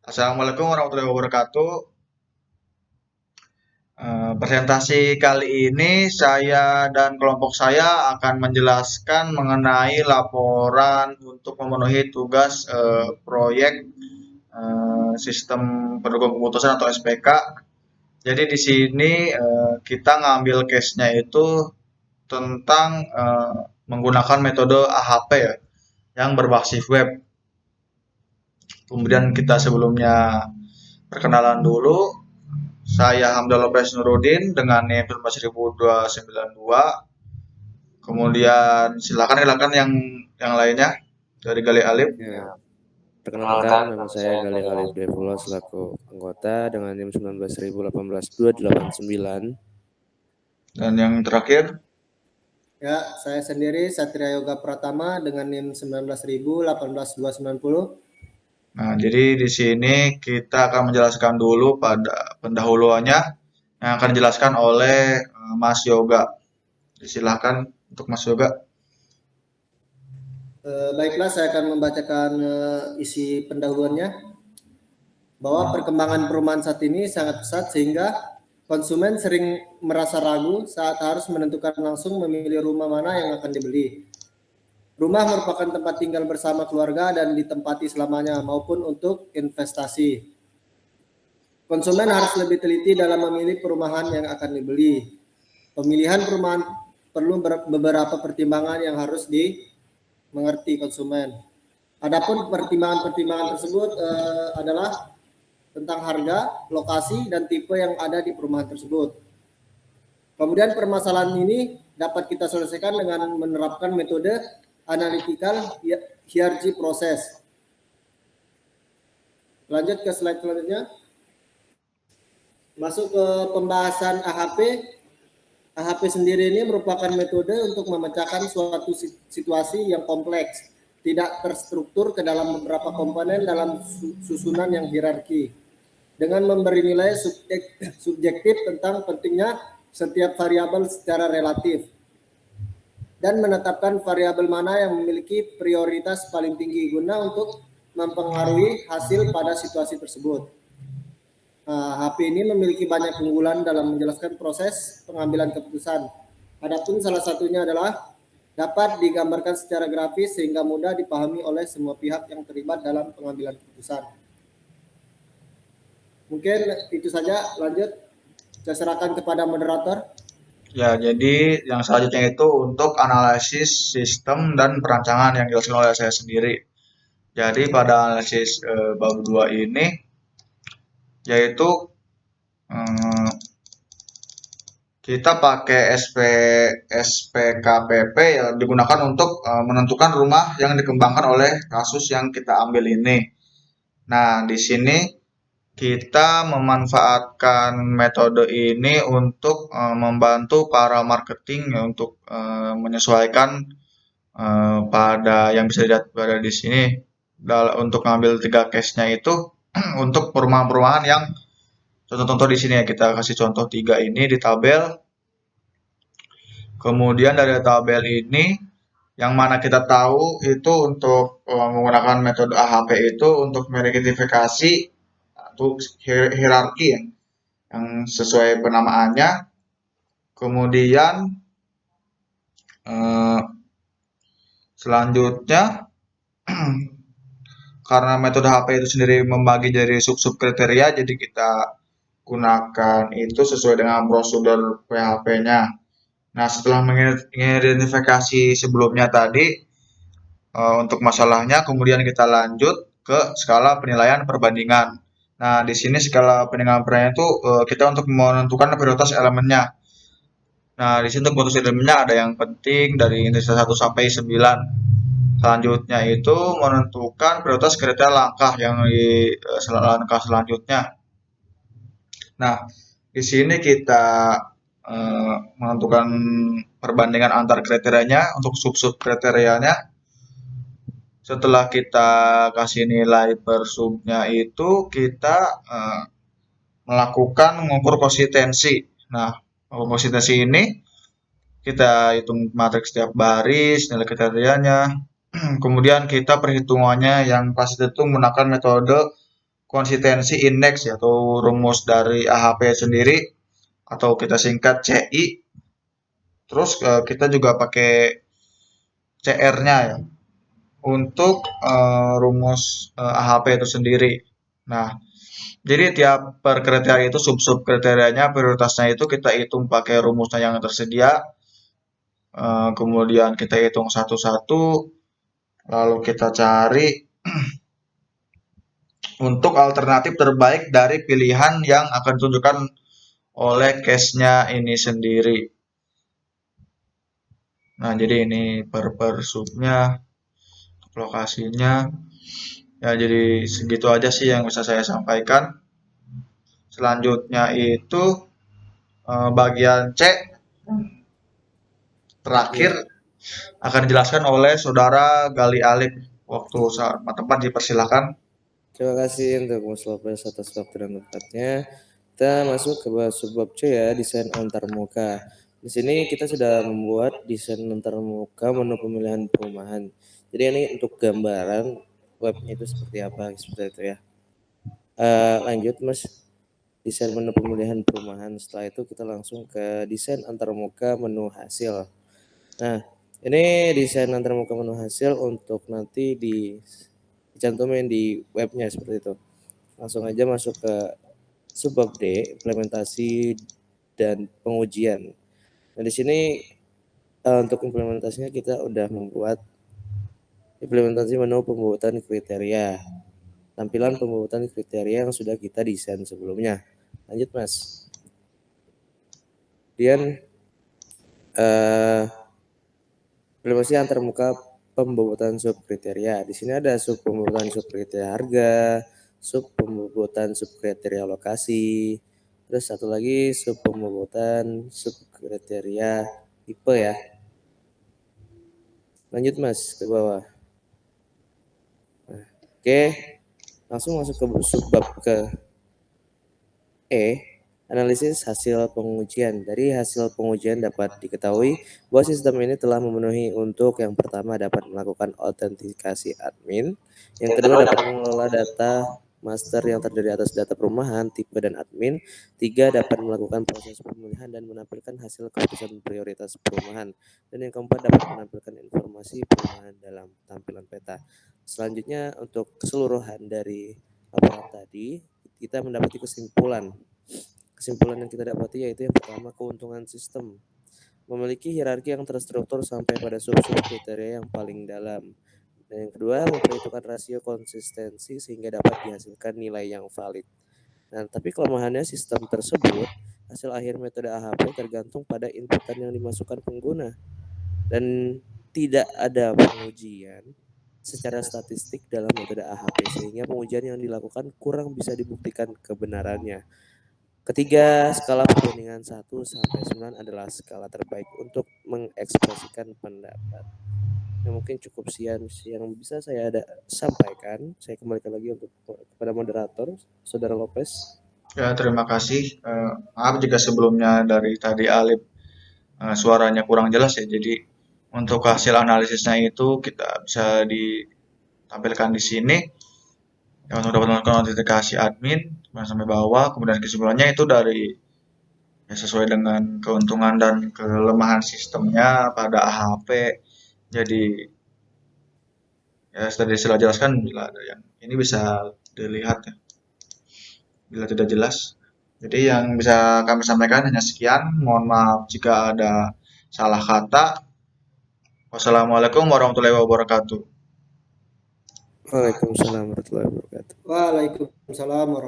Assalamualaikum warahmatullahi wabarakatuh. Presentasi kali ini saya dan kelompok saya akan menjelaskan mengenai laporan untuk memenuhi tugas proyek sistem pendukung keputusan atau SPK. Jadi di sini kita ngambil case-nya itu tentang menggunakan metode AHP ya, yang berbasis web. Kemudian kita sebelumnya perkenalan dulu. Saya Hamzah Lopez Nurudin dengan NIM 19292. Kemudian silakan yang lainnya dari Gali Alip. Ya, perkenalkan nama saya Galih Alif Devullah selaku anggota dengan NIM 19.18289. Dan yang terakhir, Ya, saya sendiri Satria Yoga Pratama dengan NIM 19.18290. nah jadi di sini kita akan menjelaskan dulu pada pendahuluannya yang akan dijelaskan oleh Mas Yoga. Silakan untuk Mas Yoga. Baiklah, saya akan membacakan isi pendahuluannya. Bahwa perkembangan perumahan saat ini sangat pesat sehingga konsumen sering merasa ragu saat harus menentukan langsung memilih rumah mana yang akan dibeli. Rumah merupakan tempat tinggal bersama keluarga dan ditempati selamanya maupun untuk investasi. Konsumen harus lebih teliti dalam memilih perumahan yang akan dibeli. Pemilihan perumahan perlu beberapa pertimbangan yang harus dimengerti konsumen. Adapun pertimbangan-pertimbangan tersebut adalah tentang harga, lokasi, dan tipe yang ada di perumahan tersebut. Kemudian permasalahan ini dapat kita selesaikan dengan menerapkan metode analytical hierarchy proses. Lanjut ke slide selanjutnya. Masuk ke pembahasan AHP. AHP sendiri ini merupakan metode untuk memecahkan suatu situasi yang kompleks, tidak terstruktur ke dalam beberapa komponen dalam susunan yang hierarki, dengan memberi nilai subjektif tentang pentingnya setiap variabel secara relatif, dan menetapkan variabel mana yang memiliki prioritas paling tinggi guna untuk mempengaruhi hasil pada situasi tersebut. HP ini memiliki banyak keunggulan dalam menjelaskan proses pengambilan keputusan. Adapun salah satunya adalah dapat digambarkan secara grafis sehingga mudah dipahami oleh semua pihak yang terlibat dalam pengambilan keputusan. Mungkin itu saja, lanjut. Saya serahkan kepada moderator. Ya, jadi yang selanjutnya itu untuk analisis sistem dan perancangan yang dilakukan oleh saya sendiri. Jadi pada analisis bab 2 ini yaitu kita pakai SPKPP yang digunakan untuk menentukan rumah yang dikembangkan oleh kasus yang kita ambil ini. Nah, di sini kita memanfaatkan metode ini untuk membantu para marketing ya, untuk menyesuaikan pada yang bisa dilihat pada di sini untuk ngambil 3 case-nya itu untuk perumahan-perumahan yang contoh-contoh di sini ya, kita kasih contoh 3 ini di tabel. Kemudian dari tabel ini yang mana kita tahu itu untuk menggunakan metode AHP itu untuk merektifikasi untuk hierarki ya, yang sesuai penamaannya. Kemudian selanjutnya karena metode HP itu sendiri membagi dari sub-sub kriteria, jadi kita gunakan itu sesuai dengan prosedur PHP-nya. Nah, setelah mengidentifikasi sebelumnya tadi untuk masalahnya, kemudian kita lanjut ke skala penilaian perbandingan. Nah, di sini skala penilaian perbandingan itu kita untuk menentukan prioritas elemennya. Nah, di sini untuk prioritas elemennya ada yang penting dari intensitas 1 sampai 9. Selanjutnya itu menentukan prioritas kriteria langkah yang di langkah selanjutnya. Nah, di sini kita menentukan perbandingan antar kriterianya untuk sub-sub kriterianya. Setelah kita kasih nilai per subnya itu kita melakukan mengukur konsistensi. Nah, konsistensi ini kita hitung matriks setiap baris, nilai kriterianya. Kemudian kita perhitungannya yang pasti itu menggunakan metode konsistensi indeks atau rumus dari AHP sendiri atau kita singkat CI. Terus kita juga pakai CR-nya ya untuk rumus AHP itu sendiri. Nah, jadi tiap per kriteria itu sub-sub kriterianya prioritasnya itu kita hitung pakai rumusnya yang tersedia. Kemudian kita hitung satu-satu, lalu kita cari untuk alternatif terbaik dari pilihan yang akan ditunjukkan oleh case-nya ini sendiri. Nah, jadi ini per subnya, lokasinya. Ya, jadi segitu aja sih yang bisa saya sampaikan. Selanjutnya itu bagian C terakhir Ya, akan dijelaskan oleh Saudara Gali Alip. Waktu sama tempat dipersilakan. terima kasih untuk Mas Lopez atas waktu dan tempatnya. Kita masuk ke subbab C ya, desain antarmuka. Di sini kita sudah membuat desain antarmuka menu pemilihan perumahan. Jadi ini untuk gambaran webnya itu seperti apa, seperti itu ya. Lanjut Mas, desain menu pemilihan perumahan. Setelah itu kita langsung ke desain antarmuka menu hasil. Nah, ini desain antarmuka menu hasil untuk nanti dicantumin di webnya seperti itu. Langsung aja masuk ke subbab D, implementasi dan pengujian. Nah, di sini untuk implementasinya kita udah membuat implementasi menu pembuatan kriteria. Tampilan pembuatan kriteria yang sudah kita desain sebelumnya. Lanjut, Mas. Kemudian implementasi antarmuka pembobotan sub kriteria. Di sini ada sub pembobotan sub kriteria harga, sub pembobotan sub kriteria lokasi, terus satu lagi sub pembobotan sub kriteria tipe ya. Lanjut Mas ke bawah. Nah, oke, langsung masuk ke subbab ke E. Analisis hasil pengujian. Dari hasil pengujian dapat diketahui bahwa sistem ini telah memenuhi untuk yang pertama dapat melakukan autentikasi admin, yang kedua dapat mengelola data master yang terdiri atas data perumahan, tipe dan admin, tiga dapat melakukan proses pemilihan dan menampilkan hasil keputusan prioritas perumahan, dan yang keempat dapat menampilkan informasi perumahan dalam tampilan peta. Selanjutnya untuk keseluruhan dari laporan tadi kita mendapati kesimpulan. Kesimpulan yang kita dapati yaitu yang pertama, keuntungan sistem memiliki hierarki yang terstruktur sampai pada sub-sub kriteria yang paling dalam. Dan yang kedua, memperhitungkan rasio konsistensi sehingga dapat dihasilkan nilai yang valid. Nah, tapi kelemahannya sistem tersebut, hasil akhir metode AHP tergantung pada inputan yang dimasukkan pengguna. Dan tidak ada pengujian secara statistik dalam metode AHP sehingga pengujian yang dilakukan kurang bisa dibuktikan kebenarannya. Ketiga, skala perbandingan 1 sampai 9 adalah skala terbaik untuk mengekspresikan pendapat. Yang mungkin cukup sekian yang bisa saya sampaikan. Saya kembalikan lagi untuk kepada moderator, Saudara Lopez. Ya, terima kasih. Maaf jika sebelumnya dari tadi Alip suaranya kurang jelas ya. Jadi untuk hasil analisisnya itu kita bisa ditampilkan di sini. Ya, untuk dapat melakukan notifikasi admin sampai bawah. Kemudian kesimpulannya itu dari ya, sesuai dengan keuntungan dan kelemahan sistemnya pada AHP. Jadi ya sudah jelaskan bila ada yang ini bisa dilihat ya. Bila tidak jelas. Jadi yang bisa kami sampaikan hanya sekian. Mohon maaf jika ada salah kata. Wassalamualaikum warahmatullahi wabarakatuh. Waalaikumsalam warahmatullahi wabarakatuh. Waalaikumsalam warahmatullahi